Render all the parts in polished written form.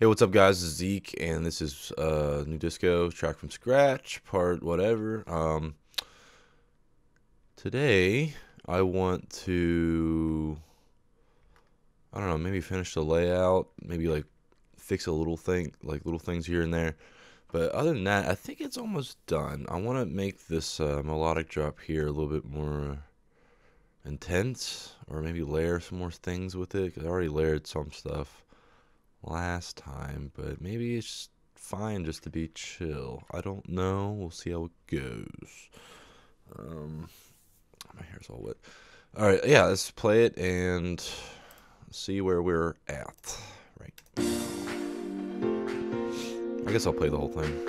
Hey, what's up, guys? This is Zeke, and this is new disco track from scratch, part whatever. Today I want to, I don't know, maybe finish the layout, maybe like fix a little thing, like little things here and there. But other than that, I think it's almost done. I want to make this melodic drop here a little bit more intense, or maybe layer some more things with it, 'cause I already layered some stuff last time, but maybe it's fine just to be chill. I don't know. We'll see how it goes. My hair's all wet. All right, yeah, let's play it and see where we're at. Right. I guess I'll play the whole thing.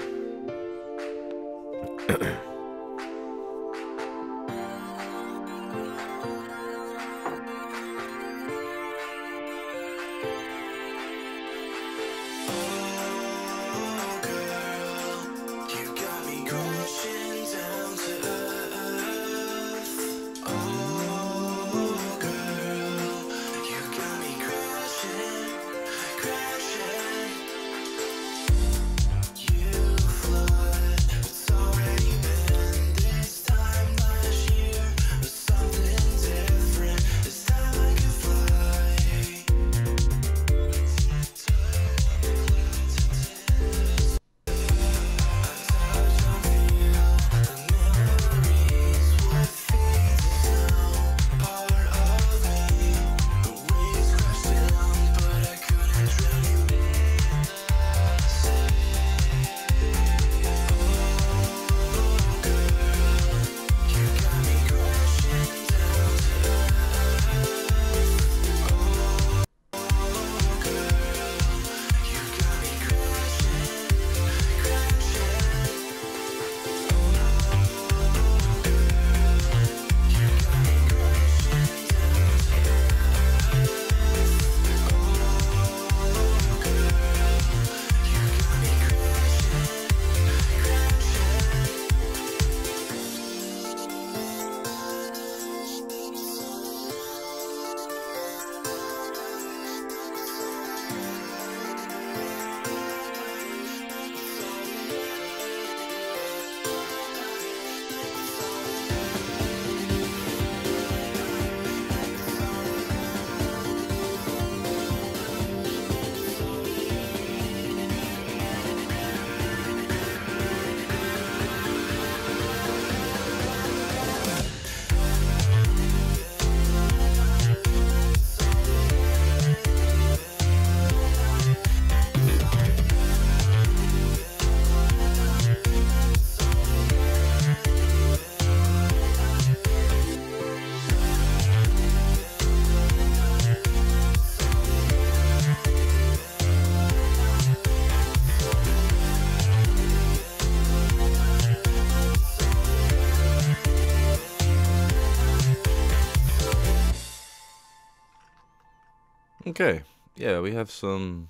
Okay, yeah, we have some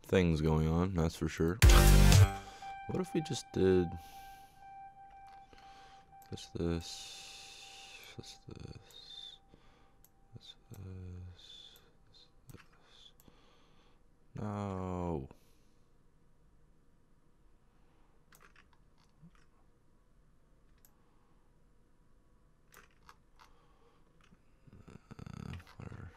things going on, that's for sure. What if we just did this, this, this. No. Whatever.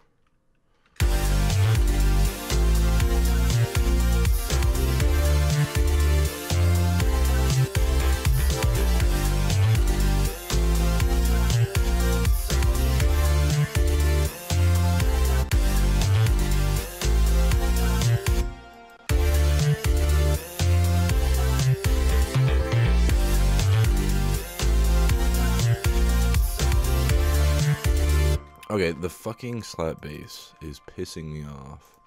Okay, the fucking slap bass is pissing me off.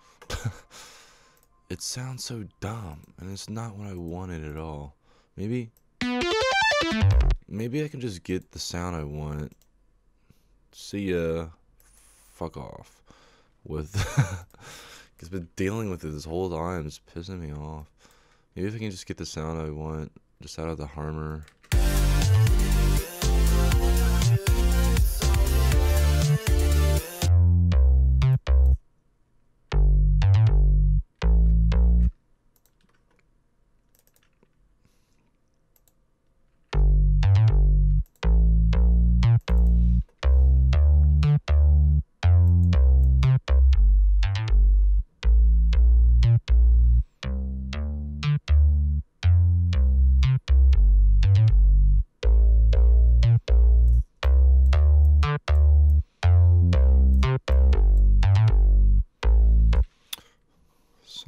It sounds so dumb, and it's not what I wanted at all. Maybe I can just get the sound I want. See ya. Fuck off. With I've been dealing with it this whole time. It's pissing me off. Maybe if I can just get the sound I want just out of the harmor.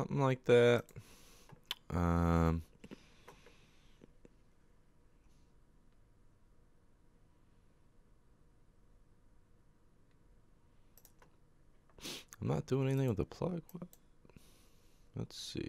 something like that. I'm not doing anything with the plug. What? Let's see.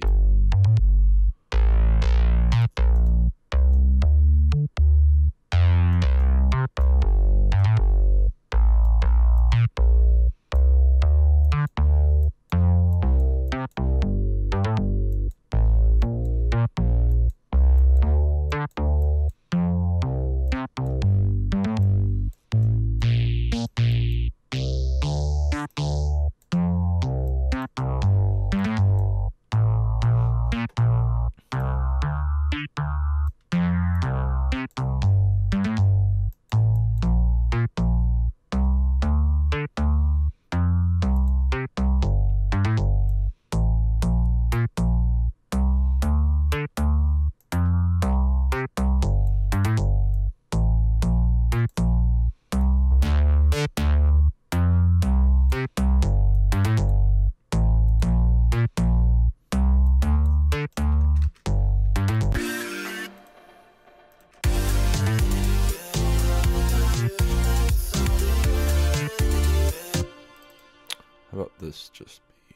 How about this just be...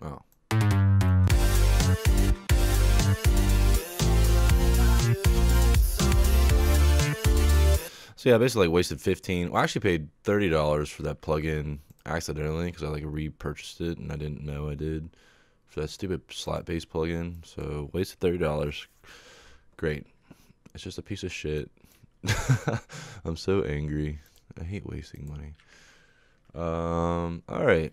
Oh. So yeah, I basically like wasted 15. Well, I actually paid $30 for that plugin accidentally because I like repurchased it and I didn't know I did for that stupid slap-based plugin. So wasted $30. Great. It's just a piece of shit. I'm so angry. I hate wasting money. All right.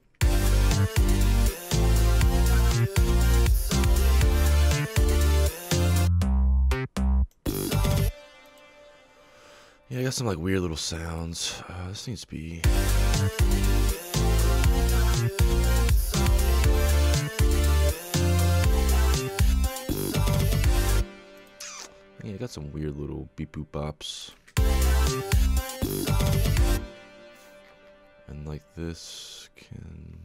Yeah, I got some like weird little sounds. This needs to be. Yeah, I got some weird little beep boop bops. And like this can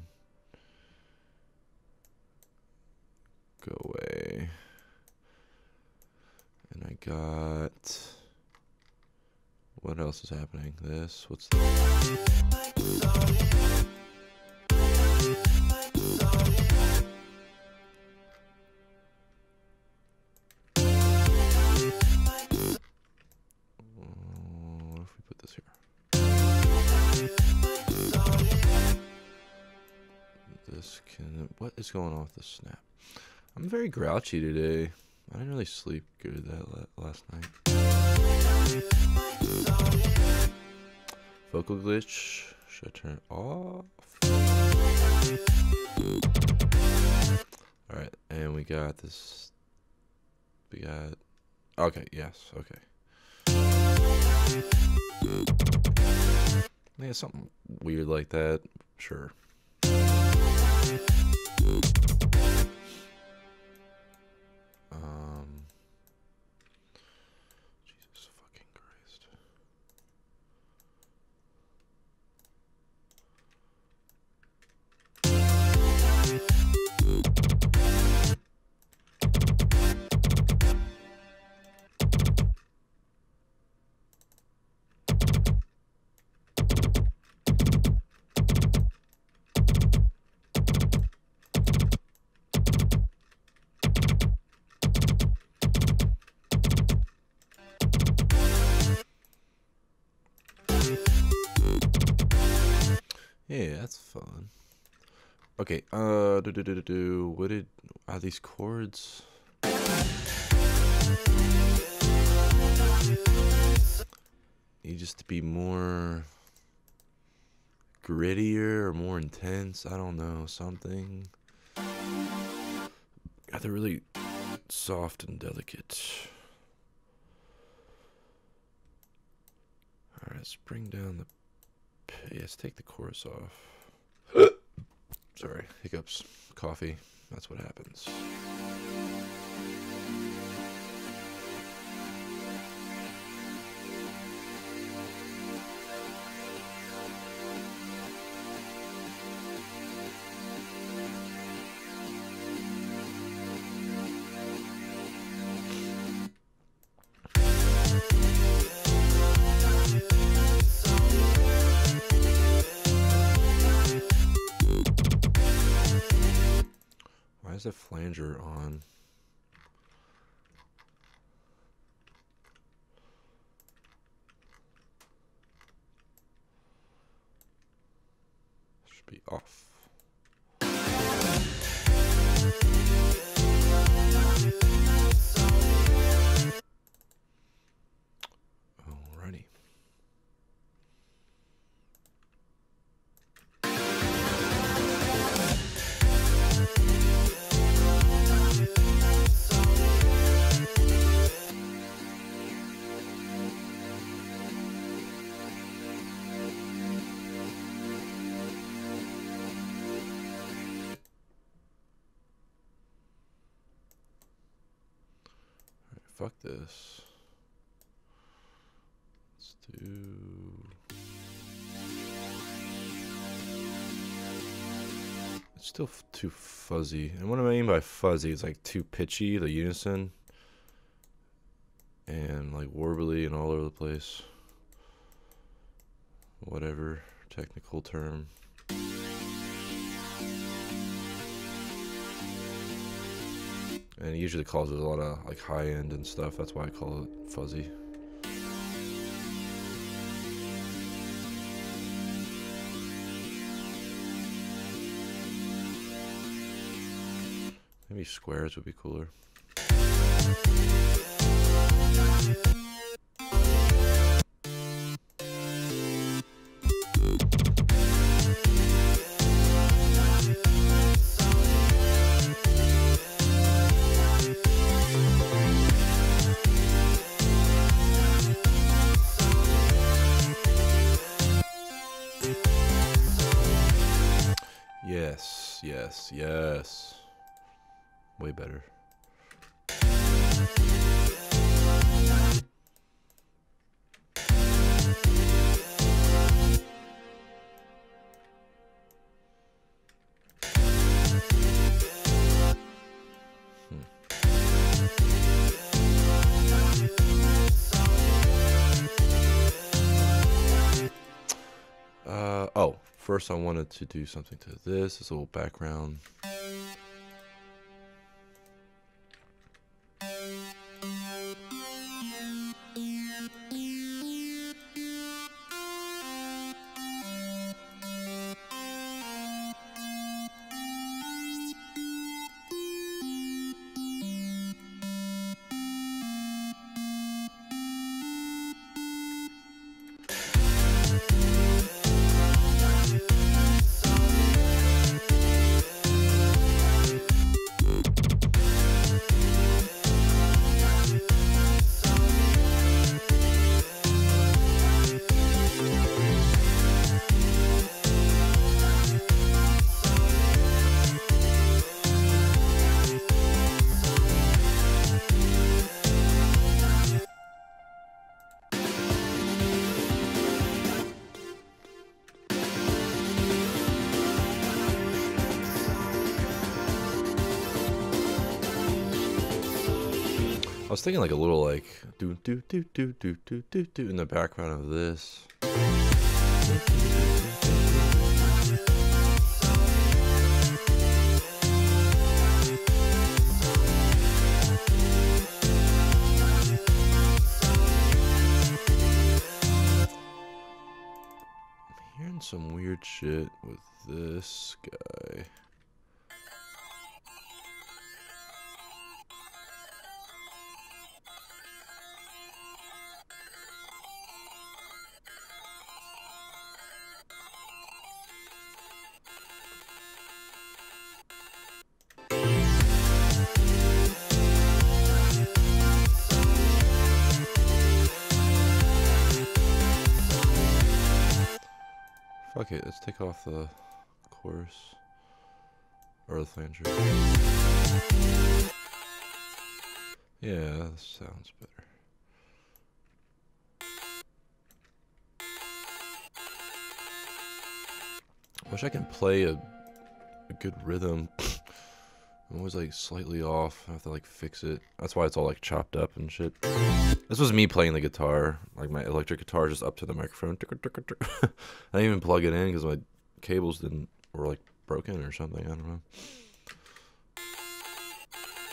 go away. And I got, what else is happening? This, what's this? What if we put this here? This can, what is going on with the snap? I'm very grouchy today. I didn't really sleep good that last night. Vocal glitch. Should I turn it off? Alright, and we got this. We got. Okay, yes, okay. Yeah, something weird like that. Sure. Jesus fucking Christ. Yeah, that's fun. Okay, what are these chords? Need just to be more grittier or more intense. I don't know, something. God, they're really soft and delicate. All right, let's bring down the. Yes, take the chorus off. Sorry, hiccups, coffee. That's what happens. Why is the flanger on? Should be off. Alrighty. Fuck this. Let's do... It's still too fuzzy. And what I mean by fuzzy is like too pitchy, the unison. And like warbly and all over the place. Whatever technical term. And it usually causes a lot of like high end and stuff. That's why I call it fuzzy. Maybe squares would be cooler. Yes, yes, yes. Way better. Oh, first I wanted to do something to this a little background. I was thinking like a little like do do do do do do do do in the background of this. I'm hearing some weird shit with this guy. Fuck it, let's take off the chorus or the flanger. Yeah, that sounds better. Wish I could play a good rhythm I'm always like slightly off. I have to like fix it. That's why it's all like chopped up and shit. This was me playing the guitar, like my electric guitar, just up to the microphone. I didn't even plug it in because my cables were like broken or something. I don't know.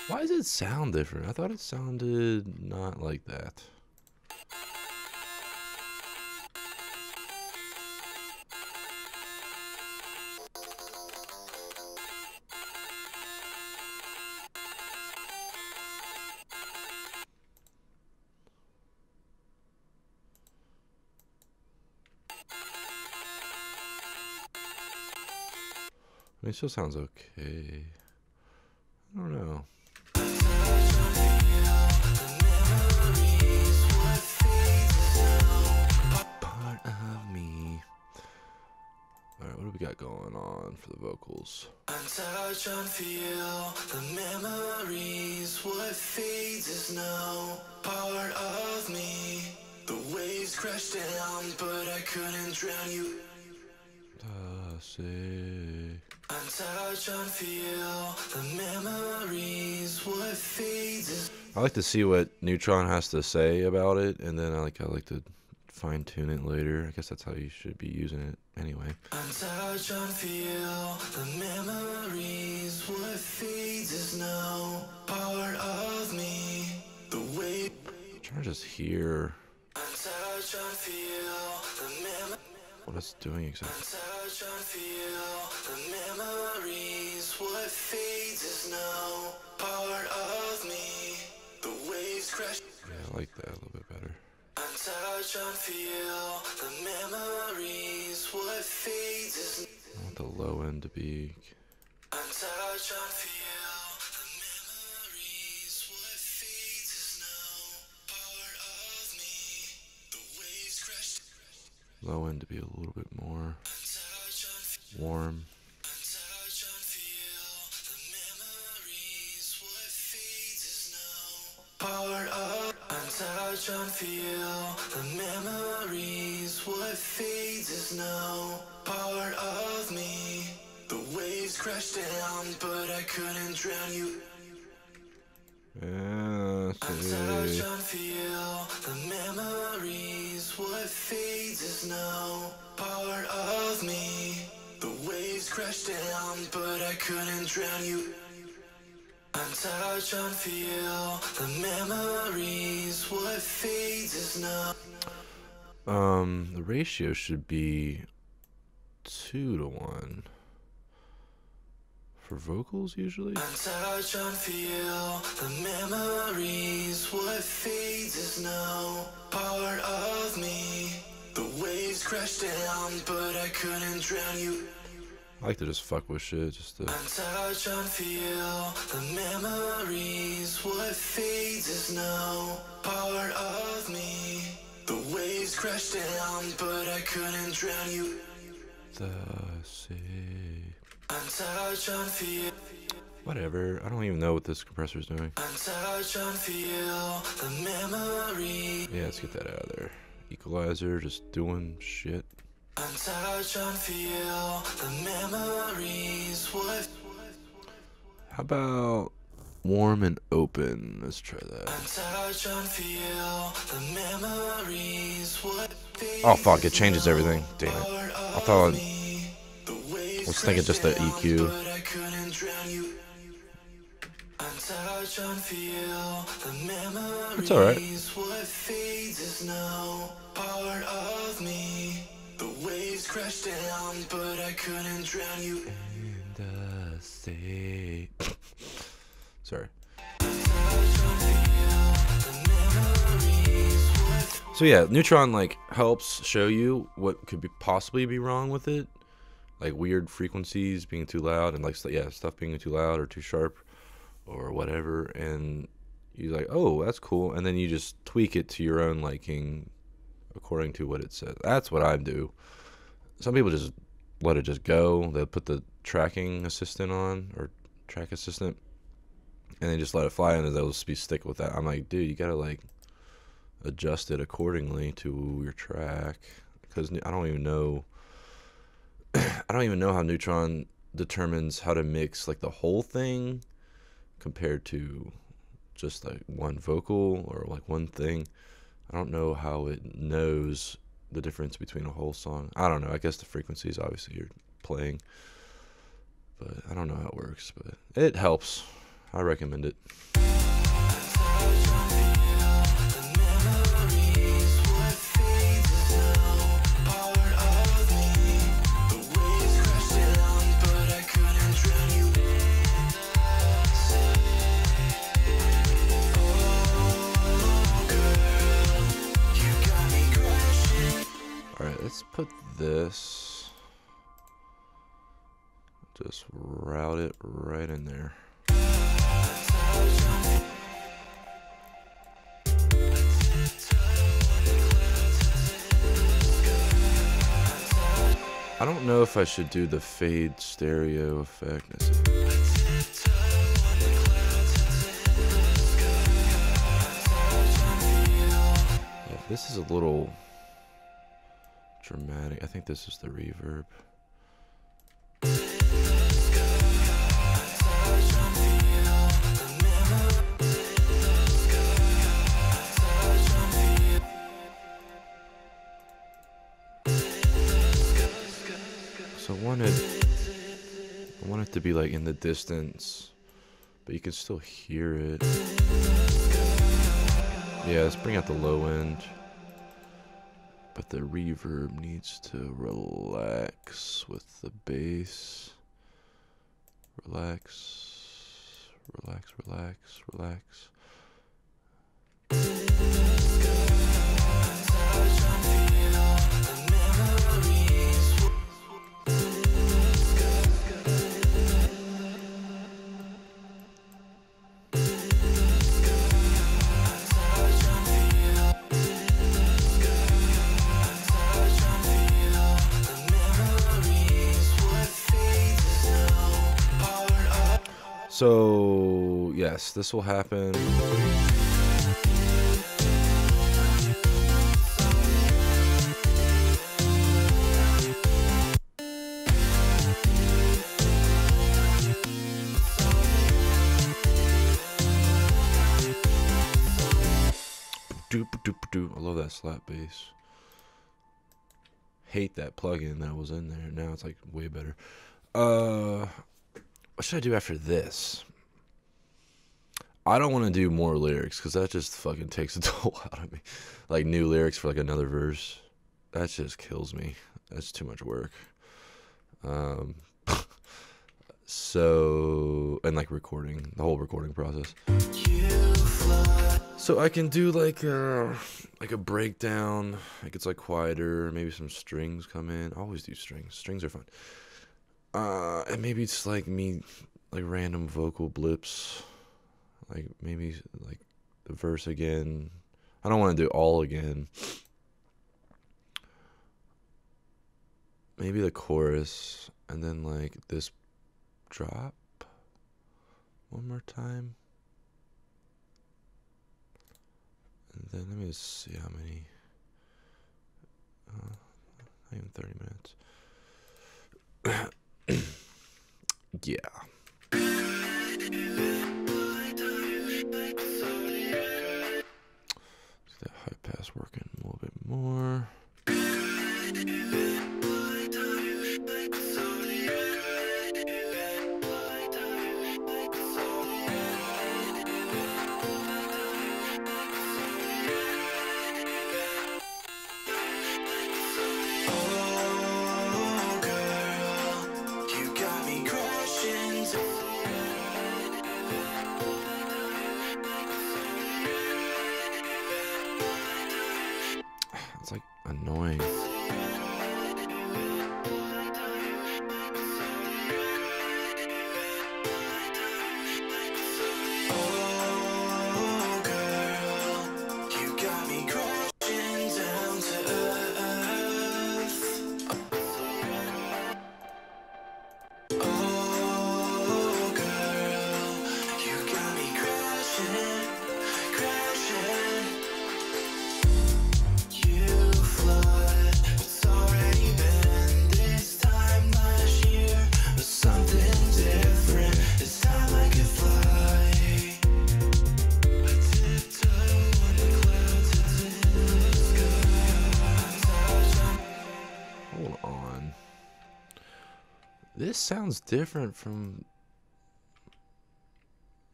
Why does it sound different? I thought it sounded not like that. I mean, it still sounds okay. I don't know. Part of me. Alright, what do we got going on for the vocals? Untouched, unfeel the memories. What fades is now part of me. The waves crashed down, but I couldn't drown you. Untouched, unfeel the memories. What fades is. I like to see what Neutron has to say about it, and then I like to fine tune it later. I guess that's how you should be using it anyway. Untouched, unfeel the memories. What fades is now part of me. The way. I'm trying to just hear Untouched, unfeel the memories. what it's doing exactly. Untouched, unfeel the memories. What fades is now part of me. The waves crash. Yeah, I like that a little bit better. Untouched, unfeel the memories. What fades is. I want the low end to be. Untouched, unfeel the memories. What fades is now part of me. The waves crash. Low end to be a little bit more Untouched, unfeel. warm. Untouched, unfeel the memories. What fades is now part of. Untouched, unfeel the memories. What fades is now part of me. The waves crashed down, but I couldn't drown you. Yeah, Untouched, unfeel the memories. What fades is now part of me. The waves crashed down, but I couldn't drown you. Untouched, unfeel the memories. What fades is now. the ratio should be 2-to-1 for vocals usually. Untouched, unfeel the memories. What fades is now part of me. The waves crashed down, but I couldn't drown you. I like to just fuck with shit, just to. Untouched, unfeel the memories. What fades is now part of me. The waves crashed down, but I couldn't drown you. The sea. Untouched, unfeel. Whatever. I don't even know what this compressor is doing. Untouched, unfeel the memory. Yeah, let's get that out of there. Equalizer, just doing shit. Untouched, unfeel the memories. What? How about warm and open? Let's try that. Untouched, unfeel the memories. What? Oh fuck! It changes everything. Damn it. I thought I was thinking just the EQ. But I couldn't drown you. Untouched, unfeel the memories. It's alright. What fades is now part of me. The waves crashed down, but I couldn't drown you. In the sea. Sorry. So yeah, Neutron like helps show you what could be possibly be wrong with it, like weird frequencies being too loud and like stuff being too loud or too sharp or whatever, and you're like, oh, that's cool, and then you just tweak it to your own liking according to what it says. That's what I do. Some people just let it just go. They'll put the tracking assistant on or track assistant, and they just let it fly, and they'll just be stick with that. I'm like, dude, you gotta like adjust it accordingly to your track, because I don't even know. I don't even know how Neutron determines how to mix like the whole thing compared to just like one vocal or like one thing. I don't know how it knows the difference between a whole song. I don't know. I guess the frequencies obviously you're playing, but I don't know how it works, but it helps. I recommend it. Alright, let's put this, just route it right in there. I don't know if I should do the fade stereo effect. Yeah, this is a little dramatic. I think this is the reverb. So I want it to be like in the distance, but you can still hear it. Yeah, let's bring out the low end. But the reverb needs to relax with the bass. Relax, relax, relax, relax. So, yes, this will happen. I love that slap bass. Hate that plugin that was in there. Now it's like way better. What should I do after this? I don't want to do more lyrics because that just fucking takes a toll out of me. Like new lyrics for like another verse. That just kills me. That's too much work. So, and like recording, the whole recording process. So I can do like a breakdown. Like it's like quieter. Maybe some strings come in. I always do strings. Strings are fun. And maybe it's like me, like random vocal blips, like maybe like the verse again. I don't want to do all again. Maybe the chorus, and then like this drop one more time. And then let me just see how many, not even 30 minutes. Yeah. Let's get that high pass working a little bit more. It's like annoying. This sounds different from...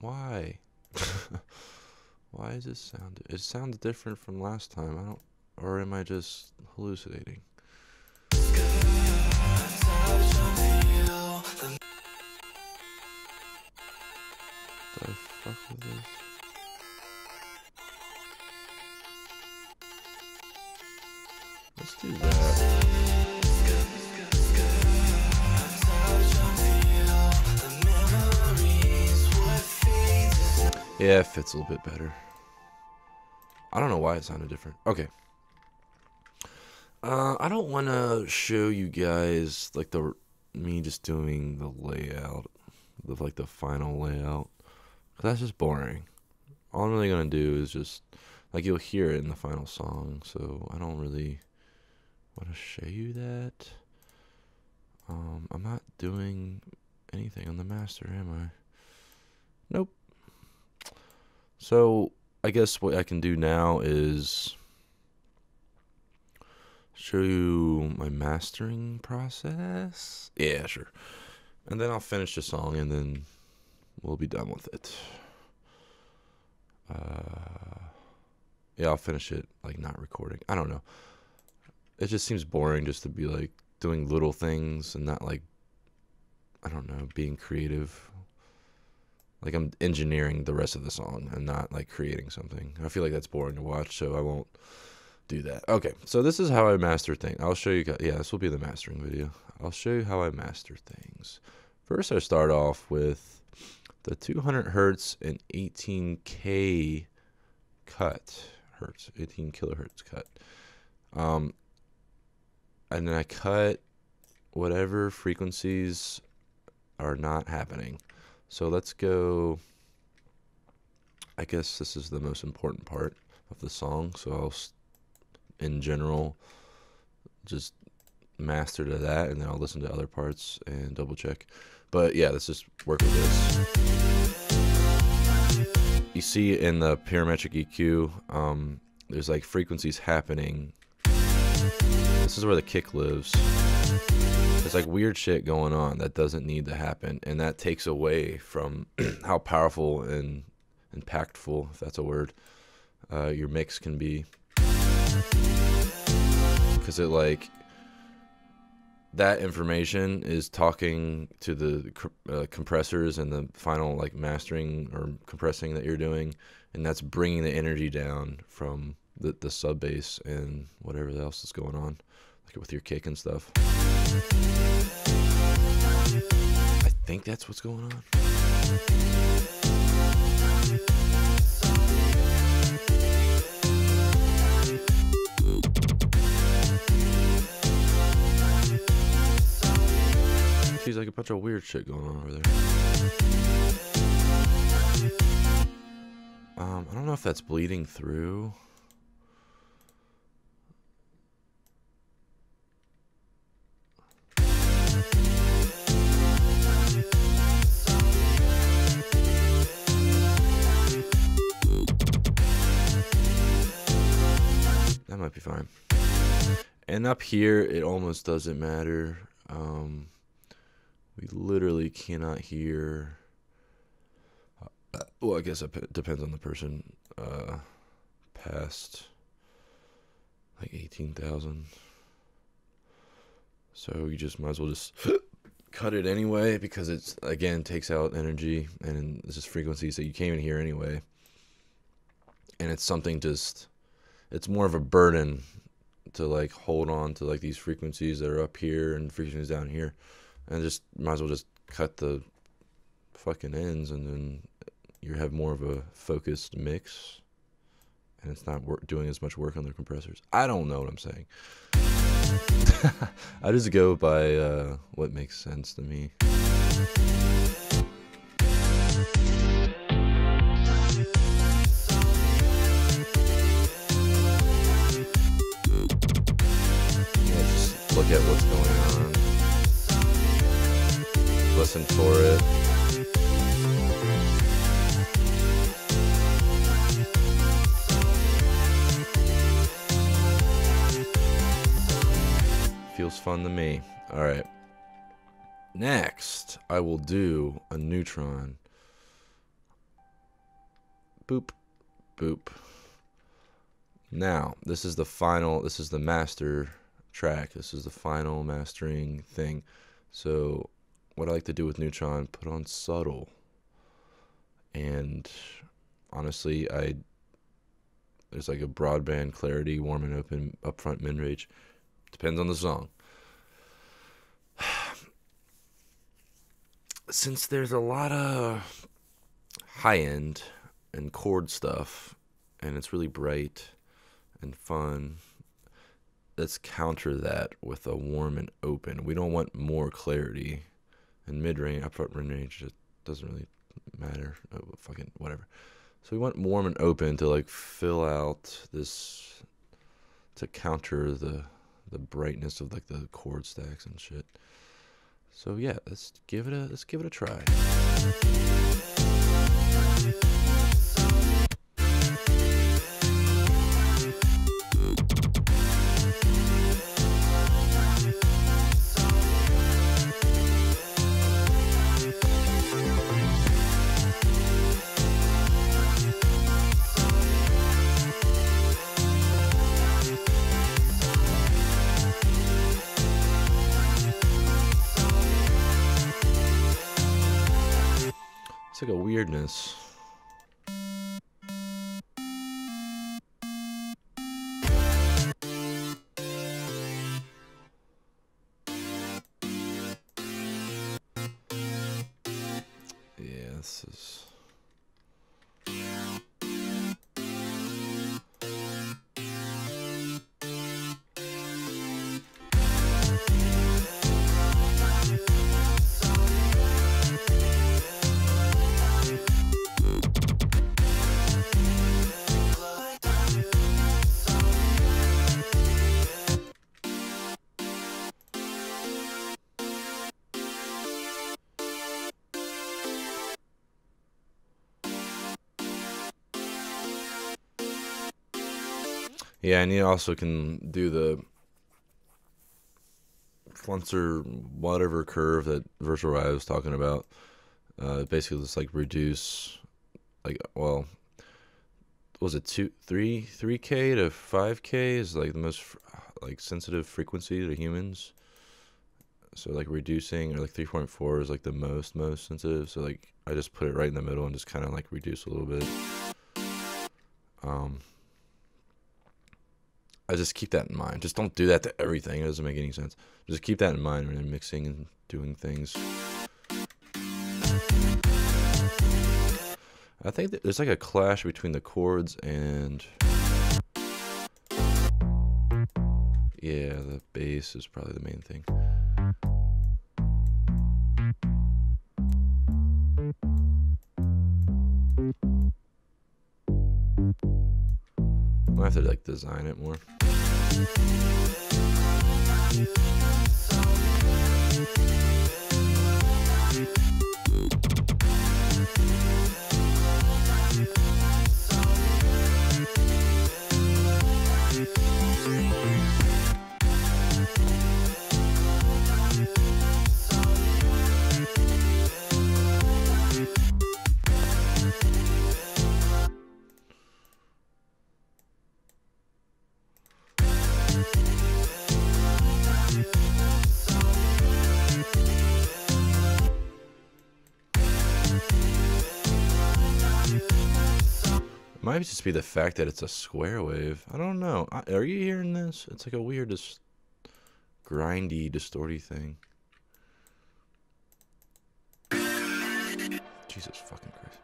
Why? Why does this sound... It sounds different from last time. I don't... Or am I just hallucinating? Did I fuck with this? Let's do that. Yeah, it fits a little bit better. I don't know why it sounded different. Okay. I don't want to show you guys like me just doing the layout, like the final layout. 'Cause that's just boring. All I'm really gonna do is just like you'll hear it in the final song. So I don't really want to show you that. I'm not doing anything on the master, am I? Nope. So I guess what I can do now is show you my mastering process. Yeah, sure. And then I'll finish the song and then we'll be done with it. Yeah, I'll finish it like not recording. I don't know. It just seems boring just to be like doing little things and not like, I don't know, being creative. Like I'm engineering the rest of the song and not like creating something. I feel like that's boring to watch, so I won't do that. Okay, so this is how I master things. I'll show you guys. Yeah, this will be the mastering video. I'll show you how I master things. First, I start off with the 200 hertz and 18K cut. 18 kilohertz cut. And then I cut whatever frequencies are not happening. So let's go, I guess this is the most important part of the song. So I'll, in general, just master to that, and then I'll listen to other parts and double check. But yeah, let's just work with this. You see in the parametric EQ, there's like frequencies happening. This is where the kick lives. There's like weird shit going on that doesn't need to happen, and that takes away from how powerful and impactful, if that's a word, your mix can be. Because it like, that information is talking to the compressors and the final like mastering or compressing that you're doing, and that's bringing the energy down from the sub bass and whatever else is going on, like with your kick and stuff. I think that's what's going on. Seems like a bunch of weird shit going on over there. I don't know if that's bleeding through. That might be fine. And up here, it almost doesn't matter. We literally cannot hear. Well, I guess it depends on the person. Past like 18,000. So you just might as well just cut it anyway, because it's, again, takes out energy, and it's just frequencies that you can't even hear anyway. And it's something just, it's more of a burden to like hold on to like these frequencies that are up here and frequencies down here, and just might as well just cut the fucking ends, and then you have more of a focused mix, and it's not doing as much work on the compressors. I don't know what I'm saying. I just go by what makes sense to me. Look at what's going on. Listen for it. Feels fun to me. All right. Next, I will do a neutron. Boop, boop. Now, this is the final, this is the master track. This is the final mastering thing. So, what I like to do with neutron, put on subtle. And honestly, there's like a broadband clarity, warm and open, upfront mid-range. Depends on the song. Since there's a lot of high-end and chord stuff, and it's really bright and fun, let's counter that with a warm and open. We don't want more clarity. And mid-range, upfront mid-range, it doesn't really matter. Oh, fucking whatever. So we want warm and open to like fill out this, to counter the brightness of like the chord stacks and shit. So yeah, let's give it a try. It's like a weirdness. Yeah, this is... Yeah, and you also can do the fluncer whatever curve that Virtual Ride was talking about. Basically, just like reduce, like, well, was it 3K to 5K is like the most like sensitive frequency to humans. So like reducing, or like 3.4 is like the most sensitive. So like I just put it right in the middle and just kind of like reduce a little bit. I just keep that in mind. Just don't do that to everything. It doesn't make any sense. Just keep that in mind when you're mixing and doing things. I think that there's like a clash between the chords and... yeah, the bass is probably the main thing. I have to like design it more. Might just be the fact that it's a square wave. I don't know. Are you hearing this? It's like a weird, grindy, distorty thing. Jesus fucking Christ.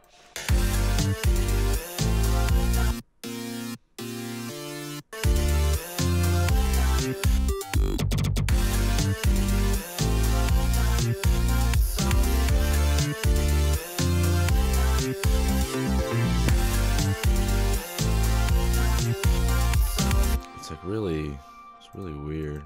It's like it's really weird.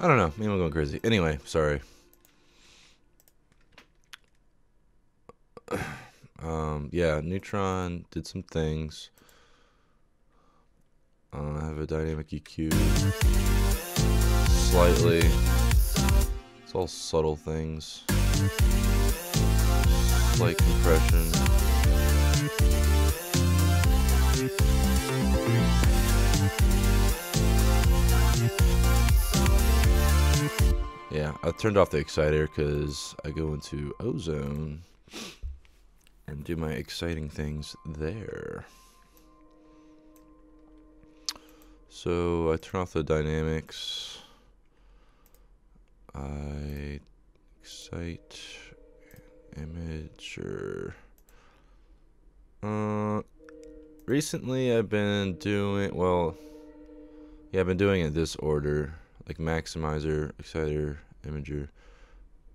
I don't know. Maybe I'm going crazy. Anyway, sorry. Yeah, Neutron did some things. I have a dynamic EQ. Slightly. It's all subtle things. Slight compression. Yeah, I turned off the exciter because I go into ozone and do my exciting things there. So I turn off the dynamics. I excite imager. Recently I've been doing, well, yeah, I've been doing it this order, like maximizer, exciter, imager.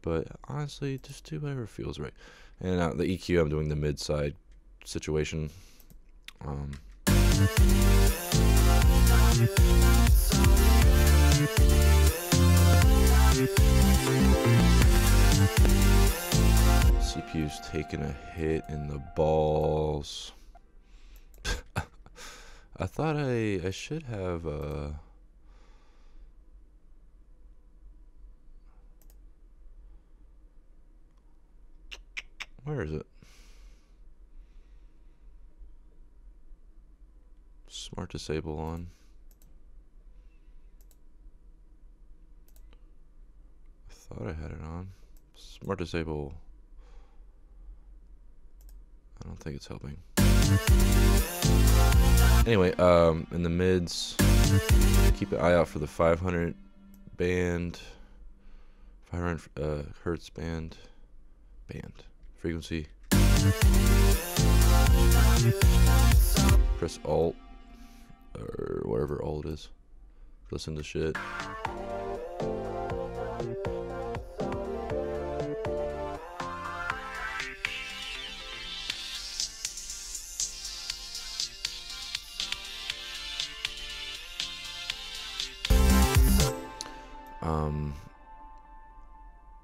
But honestly, just do whatever feels right. And the EQ, I'm doing the mid-side situation. CPU's taking a hit in the balls. I thought I should have where is it? Smart disable on. I thought I had it on. Smart disable. I don't think it's helping. Anyway, in the mids, keep an eye out for the 500 band, 500 hertz band frequency. Press Alt or whatever Alt is. Listen to shit.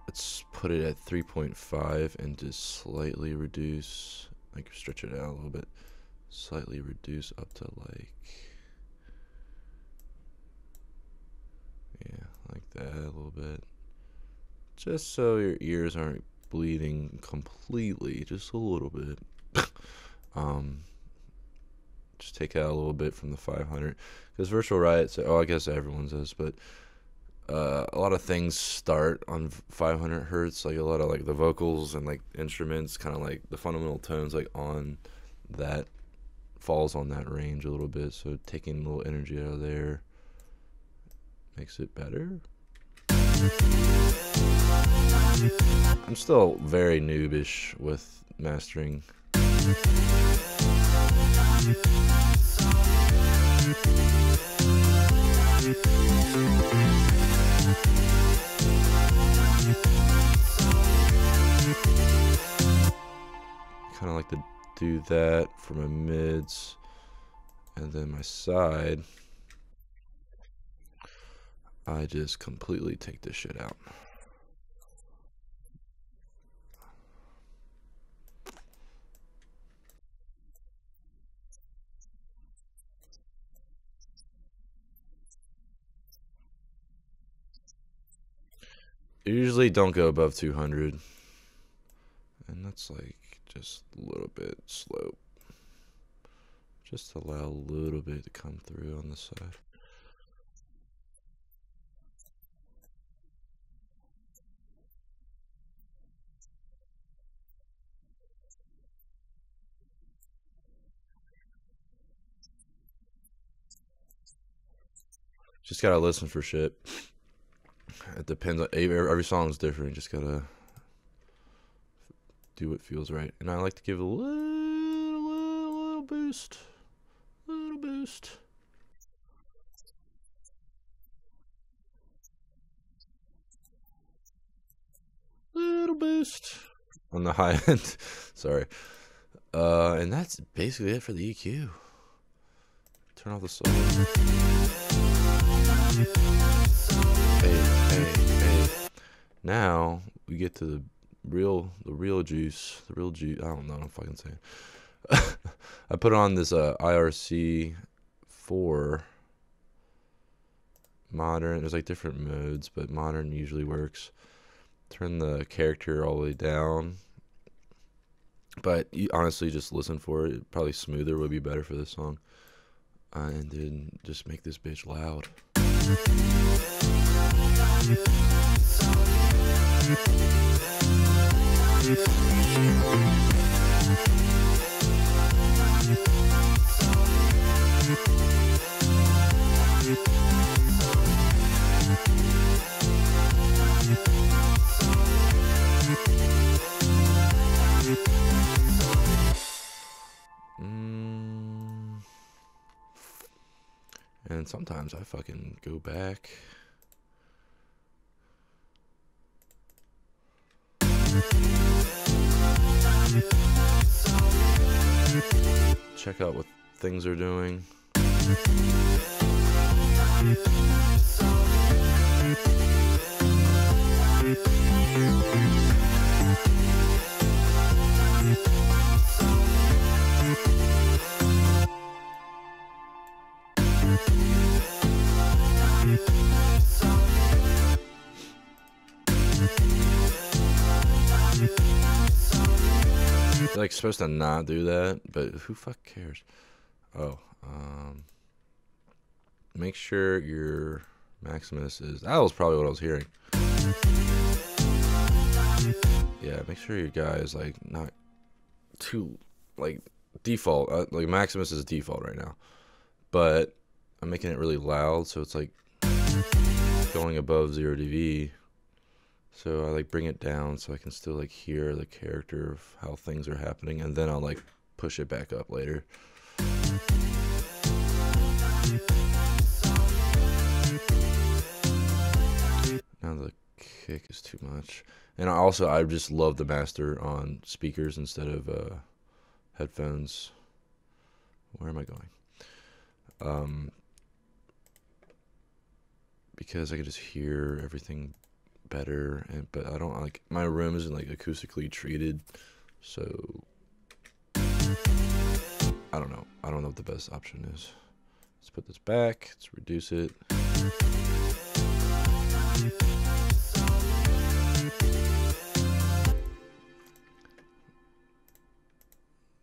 Let's put it at 3.5 and just slightly reduce, like stretch it out a little bit, slightly reduce up to like, yeah, like that a little bit, just so your ears aren't bleeding completely, just a little bit. Just take out a little bit from the 500, because Virtual Riot, oh, I guess everyone says, but a lot of things start on 500 hertz, like a lot of like the vocals and like instruments, kind of like the fundamental tones like on that falls on that range a little bit, so taking a little energy out of there makes it better. I'm still very noobish with mastering. Kind of like to do that for my mids, and then my side, I just completely take this shit out. Usually don't go above 200, and that's like just a little bit slope, just allow a little bit to come through on the side. Just gotta listen for shit. It depends on every song is different. Just gotta do what feels right. And I like to give a little boost, little boost. Little boost on the high end. Sorry. And that's basically it for the EQ. Turn off the solo. Hey, hey, hey. Now we get to the real juice. The real juice. I don't know what I'm fucking saying. I put on this IRC 4 modern. There's like different modes, but modern usually works. Turn the character all the way down. But you honestly just listen for it. Probably smoother would be better for this song. And then just make this bitch loud. And sometimes I fucking go back. Check out what things are doing. Like supposed to not do that, but who fuck cares? Oh, make sure your Maximus is. That was probably what I was hearing. Yeah, make sure your guy is like not too like default. Like Maximus is default right now, but I'm making it really loud, so it's like going above 0 dB. So I like bring it down so I can still like hear the character of how things are happening, and then I'll like push it back up later. Now the kick is too much. And I just love the master on speakers instead of headphones. Where am I going? Because I can just hear everything better, but I don't like my room isn't like acoustically treated, so I don't know what the best option is. Let's put this back, let's reduce it.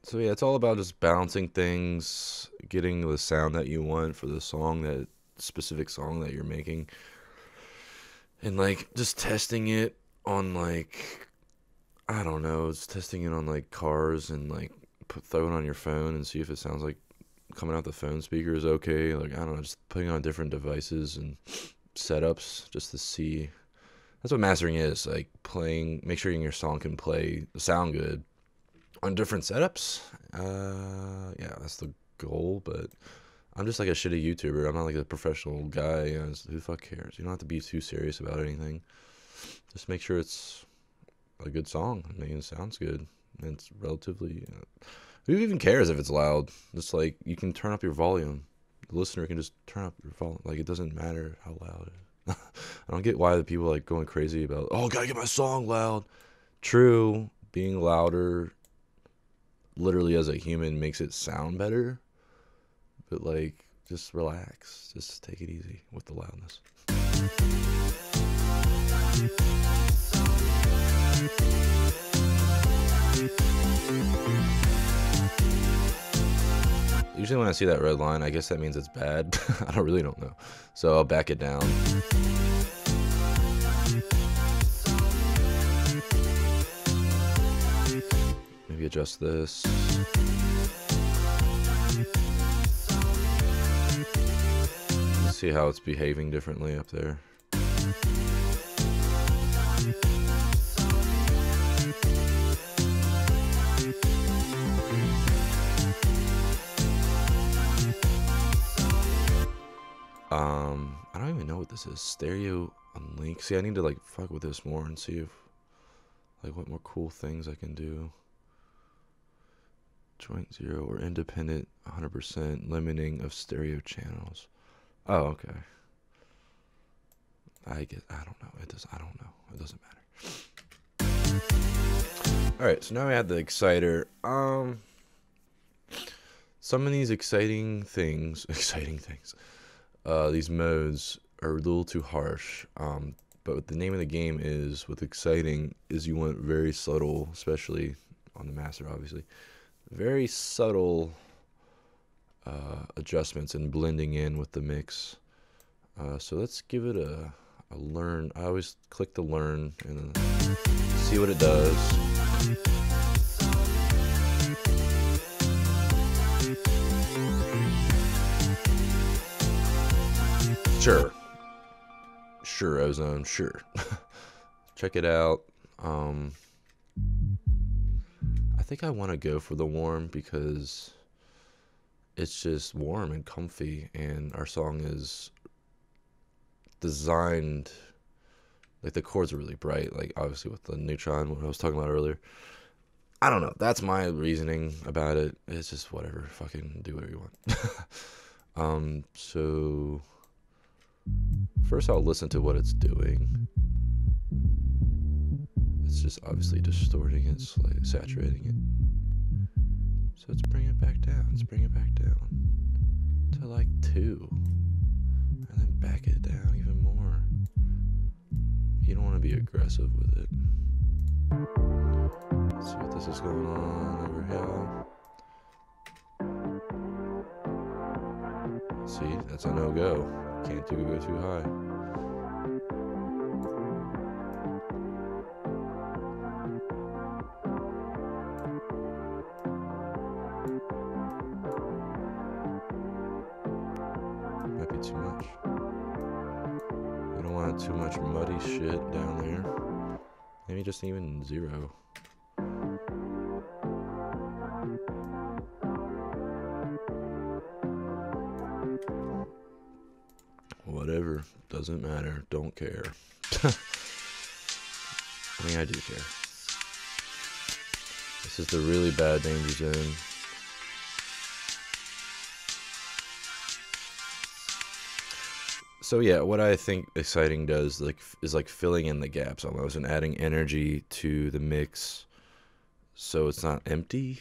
So yeah, it's all about just balancing things, getting the sound that you want for the song, that specific song that you're making. And like just testing it on like, I don't know, just testing it on like cars and like throw it on your phone and see if it sounds like coming out the phone speaker is okay. Like, I don't know, just putting on different devices and setups just to see. That's what mastering is, like playing, make sure your song can sound good on different setups. Yeah, that's the goal, but I'm just like a shitty YouTuber. I'm not like a professional guy. You know, who the fuck cares? You don't have to be too serious about anything. Just make sure it's a good song. I mean, it sounds good. And it's relatively... who even cares if it's loud? Just like, you can turn up your volume. The listener can just turn up your volume. Like, it doesn't matter how loud it is. I don't get why the people like going crazy about, oh, gotta get my song loud. True, being louder literally as a human makes it sound better. But like, just relax. Just take it easy with the loudness. Usually when I see that red line, I guess that means it's bad. I really don't know. So I'll back it down. Maybe adjust this. See how it's behaving differently up there. I don't even know what this is. Stereo unlink. See, I need to like fuck with this more and see if like what more cool things I can do. Joint 0 or independent 100% limiting of stereo channels. Oh, okay. I don't know. I don't know. It doesn't matter. All right, so now I add the exciter. Some of these exciting things, these modes are a little too harsh. But the name of the game is, with exciting, is you want very subtle, especially on the master, obviously, very subtle adjustments and blending in with the mix. So let's give it a learn. I always click the learn and see what it does. Sure, Ozone, sure. Check it out. I think I want to go for the warm because it's just warm and comfy, and our song is designed, like the chords are really bright, like obviously with the neutron, what I was talking about earlier. I don't know, that's my reasoning about it. It's just whatever, fucking do whatever you want. So first I'll listen to what it's doing. It's just obviously distorting it, saturating it. So let's bring it back down. Let's bring it back down to like 2. And then back it down even more. You don't want to be aggressive with it. Let's see what this is going on over here. See, that's a no-go. Can't go too high. Might be too much. You don't want too much muddy shit down there. Maybe just even 0. Whatever, doesn't matter, don't care. I mean, I do care. This is the really bad danger zone. So yeah, what I think exciting does is filling in the gaps almost and adding energy to the mix so it's not empty.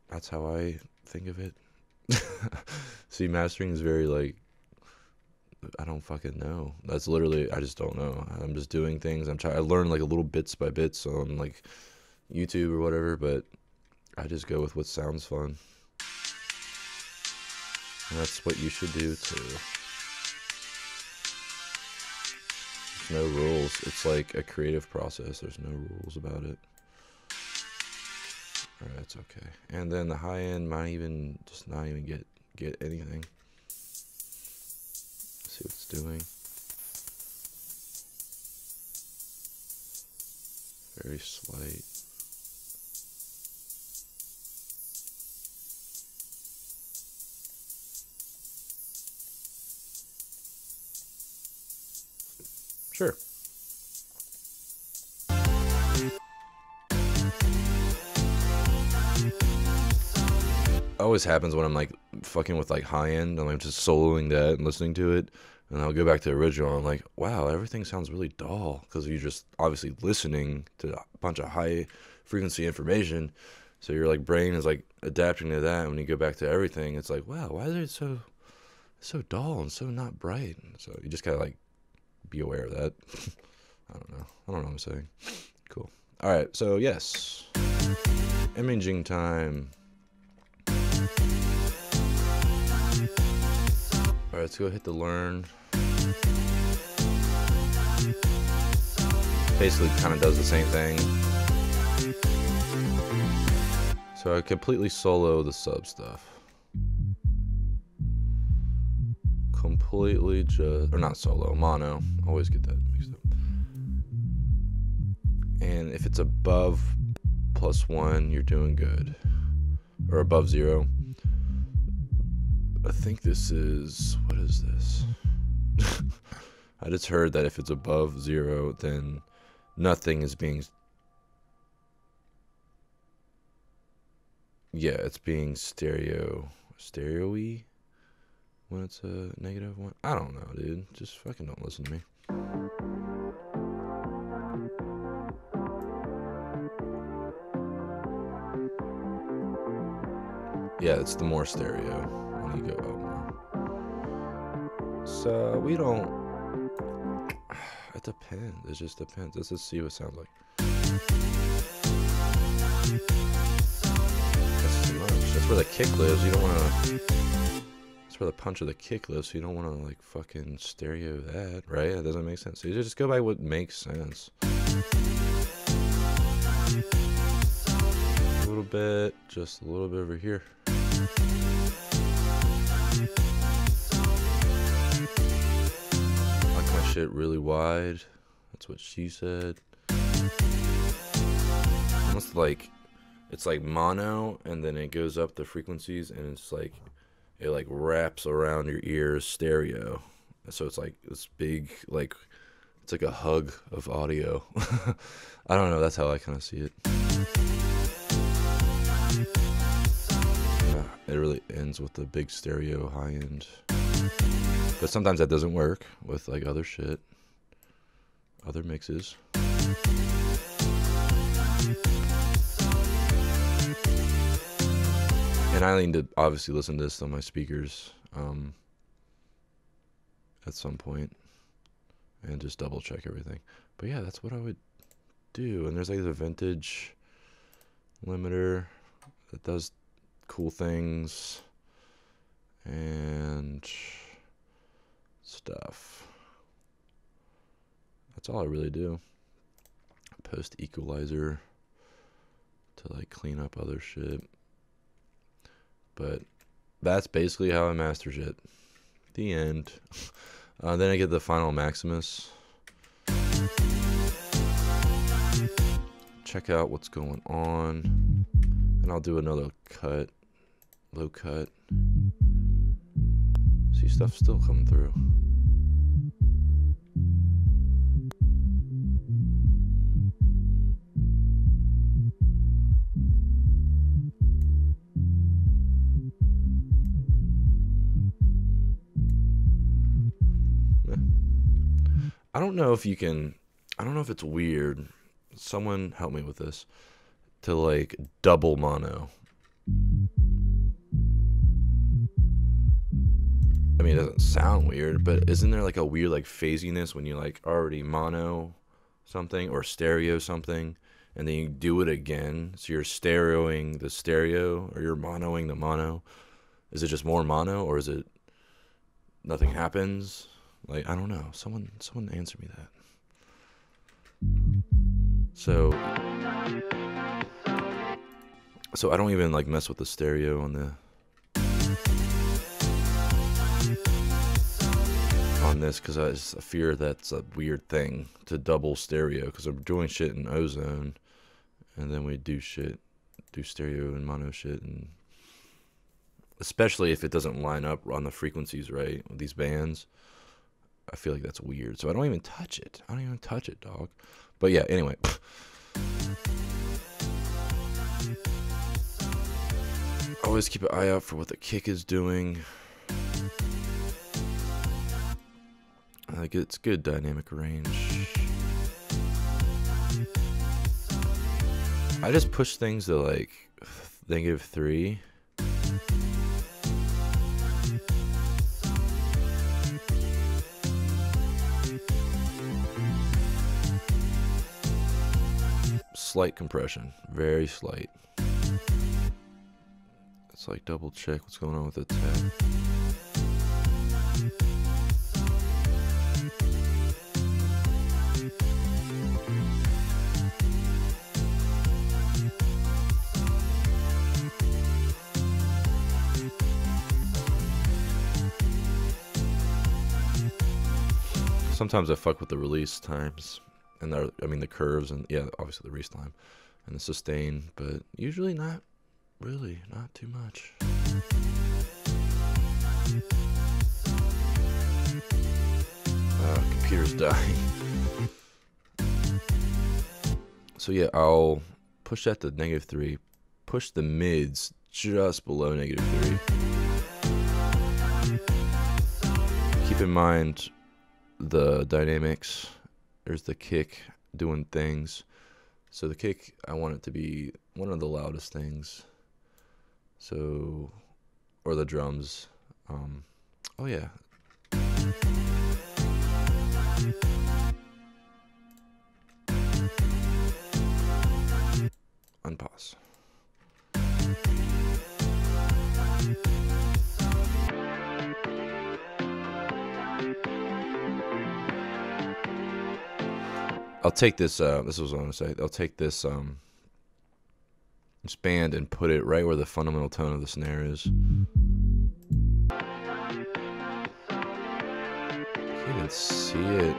That's how I think of it. See, mastering is very I don't fucking know. That's literally, I just don't know. I'm just doing things. I learn like a little bits by bits on like YouTube or whatever, but I just go with what sounds fun. And that's what you should do too. There's no rules. It's like a creative process. There's no rules about it. Alright, that's okay. And then the high end might even just not even get anything. See what it's doing. Very slight. Sure. Always happens when I'm like fucking with like high end. I'm like just soloing that and listening to it, and I'll go back to the original. And I'm like, wow, everything sounds really dull because you're just obviously listening to a bunch of high frequency information. So your like brain is like adapting to that. And when you go back to everything, it's like, wow, why is it so dull and so not bright? So you just gotta like be aware of that. I don't know what I'm saying. Cool. All right. So yes, imaging time. Alright, let's go hit the learn. Basically kind of does the same thing. So I completely solo the sub stuff. Completely just, or not solo, mono. Always get that mixed up. And if it's above +1, you're doing good. Or above 0. I think this is, what is this? I just heard that if it's above 0, then nothing is being, yeah, it's being stereo-y, when it's a -1. I don't know, dude. Just fucking don't listen to me. Yeah, it's the more stereo when you go up more. So we don't. It depends. It just depends. Let's just see what it sounds like. That's too much. That's where the kick lives. You don't want to. That's where the punch of the kick lives. So you don't want to like fucking stereo that, right? That doesn't make sense. So you just go by what makes sense. A little bit, just a little bit over here. Shit really wide. That's what she said. Almost like it's like mono, and then it goes up the frequencies, and it's like it like wraps around your ears stereo. So it's like this big, like it's like a hug of audio. I don't know. That's how I kind of see it. Yeah, it really ends with the big stereo high end. But sometimes that doesn't work with like other shit, other mixes. And I need to obviously listen to this on my speakers at some point and just double check everything. But yeah, that's what I would do. And there's like the vintage limiter that does cool things and stuff. That's all I really do. Post equalizer to like clean up other shit. But that's basically how I master shit. The end. Then I get the final Maximus. Check out what's going on. And I'll do another cut. Low cut. See, stuff's still coming through. I don't know if you can, I don't know if it's weird. Someone help me with this. To like double mono. I mean, it doesn't sound weird, but isn't there like a weird like phasiness when you like already mono something or stereo something, and then you do it again? So you're stereoing the stereo, or you're monoing the mono. Is it just more mono, or is it nothing happens? Like, I don't know. Someone answer me that. So I don't even like mess with the stereo on this, because I fear that's a weird thing to double stereo, because I'm doing shit in ozone, and then we do stereo and mono shit, and especially if it doesn't line up on the frequencies right with these bands, I feel like that's weird. So I don't even touch it. I don't even touch it, dog. But yeah, anyway. Always keep an eye out for what the kick is doing. Like, it's good dynamic range. I just push things to like -3. Slight compression, very slight. Let's like double check what's going on with the tab. Sometimes I fuck with the release times, and the curves, and yeah, obviously the release time and the sustain, but usually not really, not too much. Computer's dying. So yeah, I'll push that to -3, push the mids just below -3. keep in mind the dynamics. There's the kick doing things. So the kick, I want it to be one of the loudest things. So, or the drums. Oh yeah. Unpause. I'll take this, this was what I want to say. I'll take this band and put it right where the fundamental tone of the snare is. Can't even see it.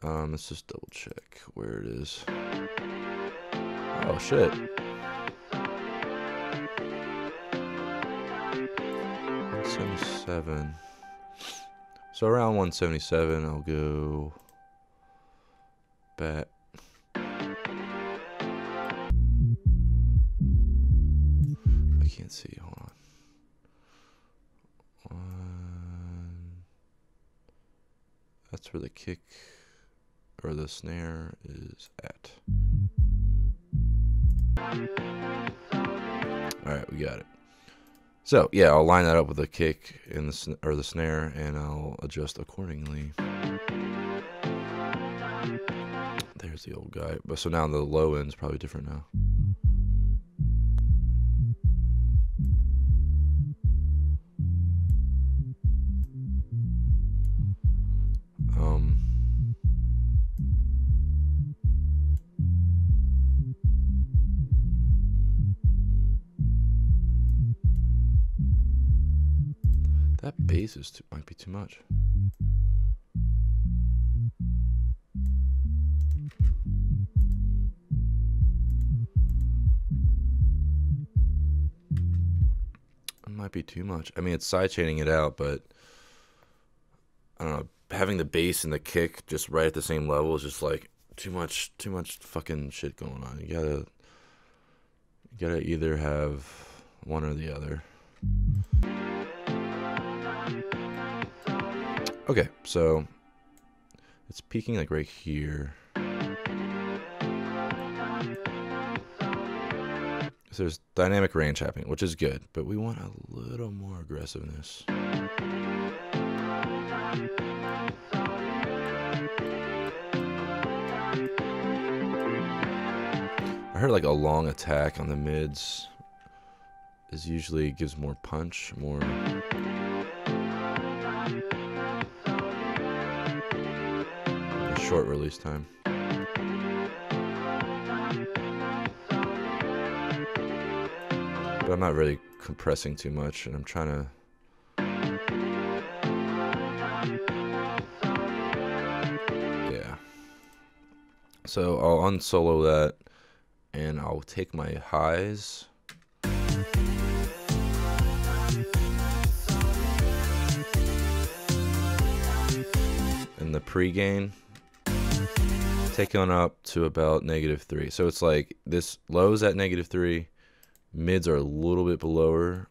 Let's just double check where it is. Oh shit. 177. So around 177, I'll go back. I can't see. Hold on. That's where the kick or the snare is at. Alright, we got it. So, yeah, I'll line that up with the kick and the snare, and I'll adjust accordingly. There's the old guy. But so now the low end's probably different now. That bass is might be too much. It might be too much. I mean, it's sidechaining it out, but I don't know. Having the bass and the kick just right at the same level is just like too much fucking shit going on. You gotta either have one or the other. Okay, so it's peaking like right here. So there's dynamic range happening, which is good, but we want a little more aggressiveness. I heard like a long attack on the mids is usually gives more punch, more. Short release time. But I'm not really compressing too much, and I'm trying to yeah. So I'll unsolo that, and I'll take my highs and the pre-gain. Take on up to about -3. So it's like this low's at -3, mids are a little bit lower.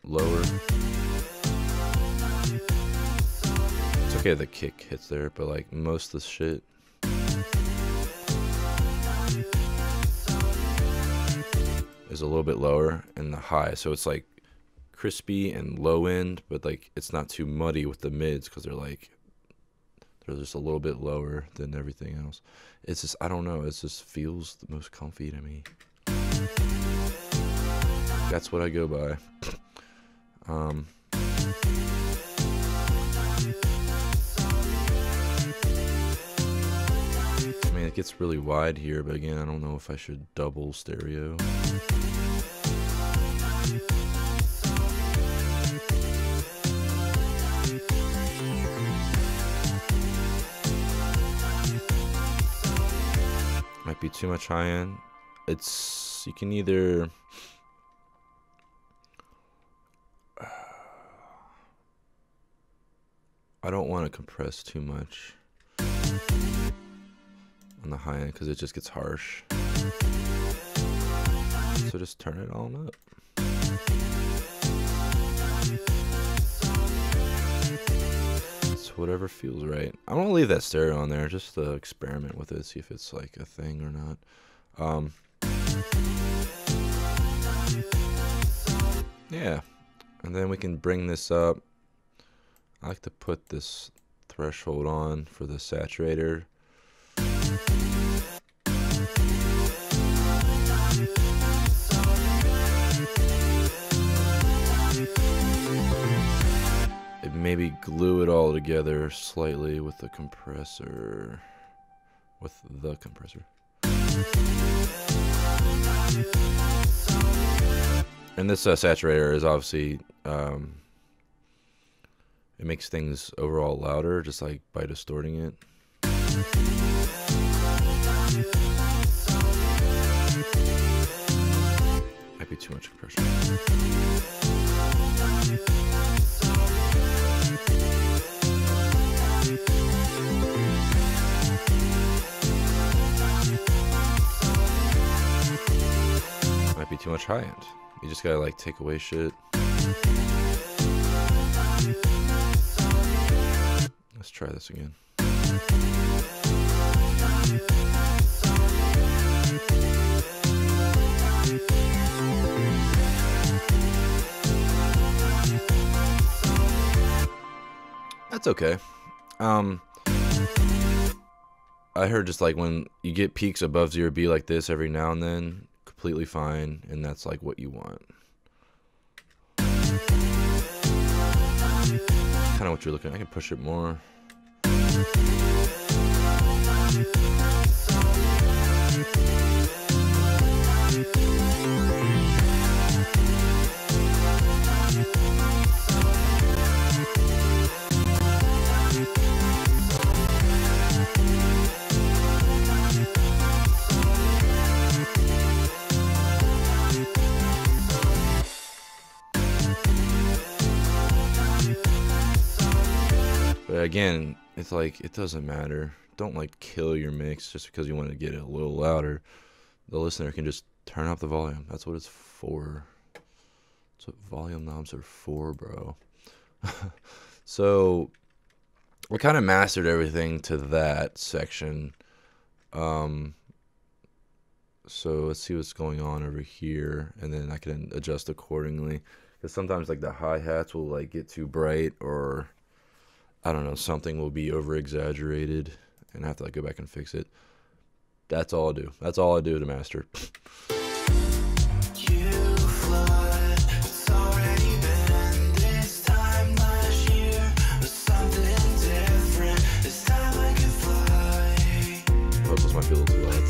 It's okay if the kick hits there, but like most of the shit is a little bit lower, and the high. So it's like crispy and low end, but like it's not too muddy with the mids because they're just a little bit lower than everything else. It's just, I don't know, it just feels the most comfy to me. That's what I go by. I mean, it gets really wide here, but again, I don't know if I should double stereo. Might be too much high end. You can either I don't want to compress too much on the high end because it just gets harsh. So just turn it on up. whatever feels right. I'm gonna leave that stereo on there just to experiment with it, see if it's like a thing or not. Yeah, and then we can bring this up. I like to put this threshold on for the saturator. Maybe glue it all together slightly with the compressor. And this saturator is obviously, it makes things overall louder, just like by distorting it. Might be too much compression. Might be too much high end. You just gotta like take away shit. Let's try this again. That's okay. I heard just like when you get peaks above 0B like this every now and then, completely fine, and that's like what you want. Kind of what you're looking at. I can push it more. But again, it's like, it doesn't matter. Don't like kill your mix just because you want to get it a little louder. The listener can just turn up the volume. That's what it's for. That's what volume knobs are for, bro. So we kind of mastered everything to that section. So let's see what's going on over here, and then I can adjust accordingly. Because sometimes like the hi-hats will like get too bright, or I don't know, something will be over exaggerated and I have to like go back and fix it. That's all I do. That's all I do to master. Vocals might be a little too loud.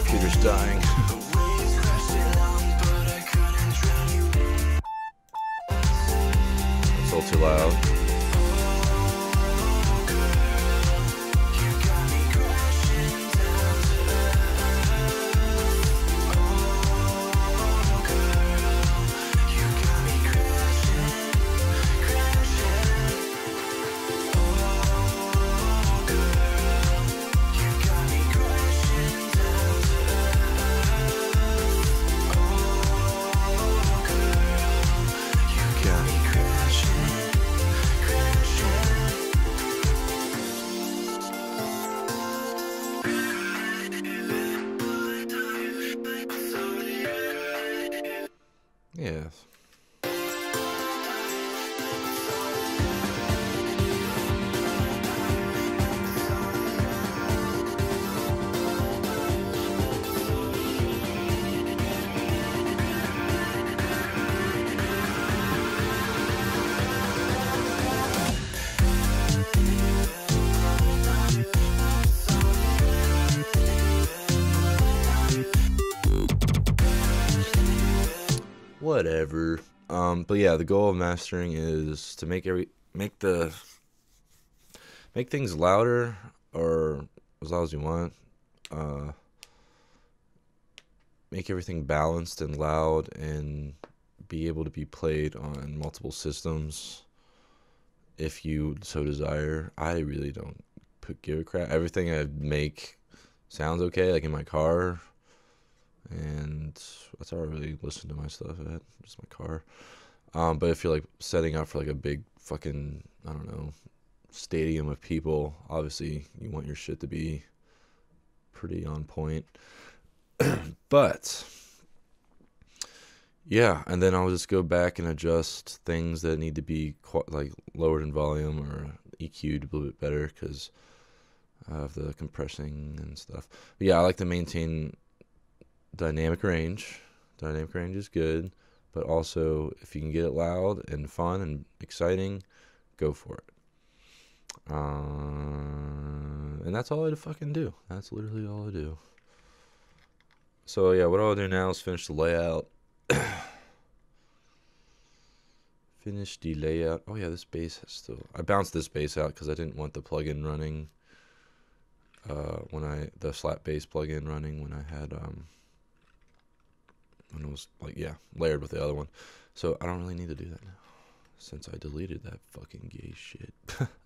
Computer's dying. It's a little too loud. Yes. Whatever. But yeah, the goal of mastering is to make things louder, or as loud as you want. Make everything balanced and loud, and be able to be played on multiple systems if you so desire. I really don't give a crap. Everything I make sounds okay, like in my car, and that's how I really listen to my stuff at, just my car. But if you're like setting up for like a big fucking, I don't know, stadium of people, obviously you want your shit to be pretty on point. But yeah, and then I'll just go back and adjust things that need to be like lowered in volume or EQ'd a little bit better because of the compressing and stuff. But yeah, I like to maintain dynamic range. Dynamic range is good, but also if you can get it loud and fun and exciting, go for it. And that's all I fucking do. That's literally all I do. So yeah, what I'll do now is finish the layout. Finish the layout. Oh yeah, this bass has still. I bounced this bass out because I didn't want the plugin running. The slap bass plugin running when I had when it was like layered with the other one. So I don't really need to do that now since I deleted that fucking gay shit.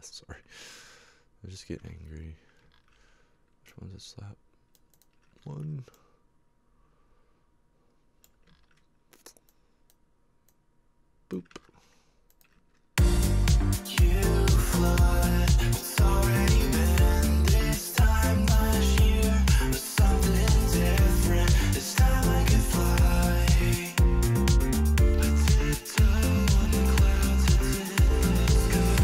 Sorry, I just get angry. Which one's it? Slap one. Boop. You flood, it's already been this time last year, but something different. This time I could fly. I tiptoe on the clouds until it's good.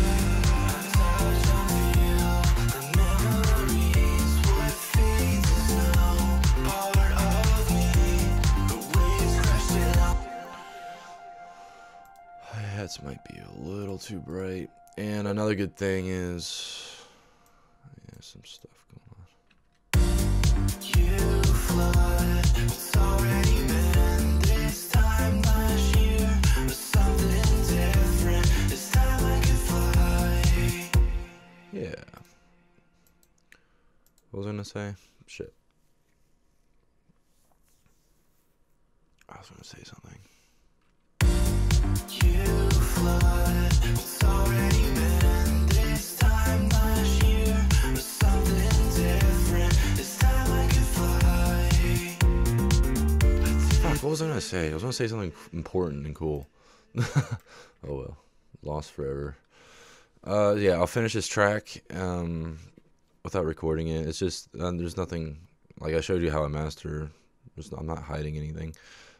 I touch and feel the memories, what fades to snow, part of me, the waves crashing out. Hi-hats might be a little too bright. And another good thing is, some stuff going on. You flood, it's already been this time last year, but something different. This time I could fly. Yeah. What was I gonna say? Shit. I was gonna say something. You flood, it's already been this time last year, but something different. This time I could fly. Fuck, what was I gonna say? I was gonna say something important and cool. Oh well. Lost forever. Yeah, I'll finish this track without recording it. It's just there's nothing, like I showed you how I master. I'm not hiding anything.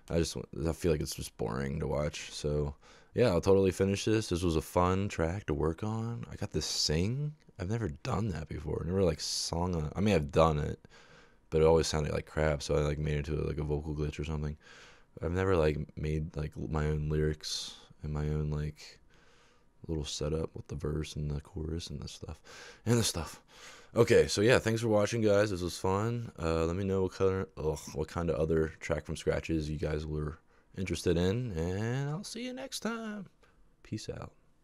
I feel like it's just boring to watch. So yeah, I'll totally finish this. This was a fun track to work on. I got to sing. I've never done that before. Never like sung on. I mean, I've done it, but it always sounded like crap. So I like made it into like a vocal glitch or something. I've never like made like my own lyrics and my own like little setup with the verse and the chorus and the stuff. Okay, so yeah, thanks for watching, guys. This was fun. Let me know what kind of other track from scratches you guys were interested in, and I'll see you next time. Peace out.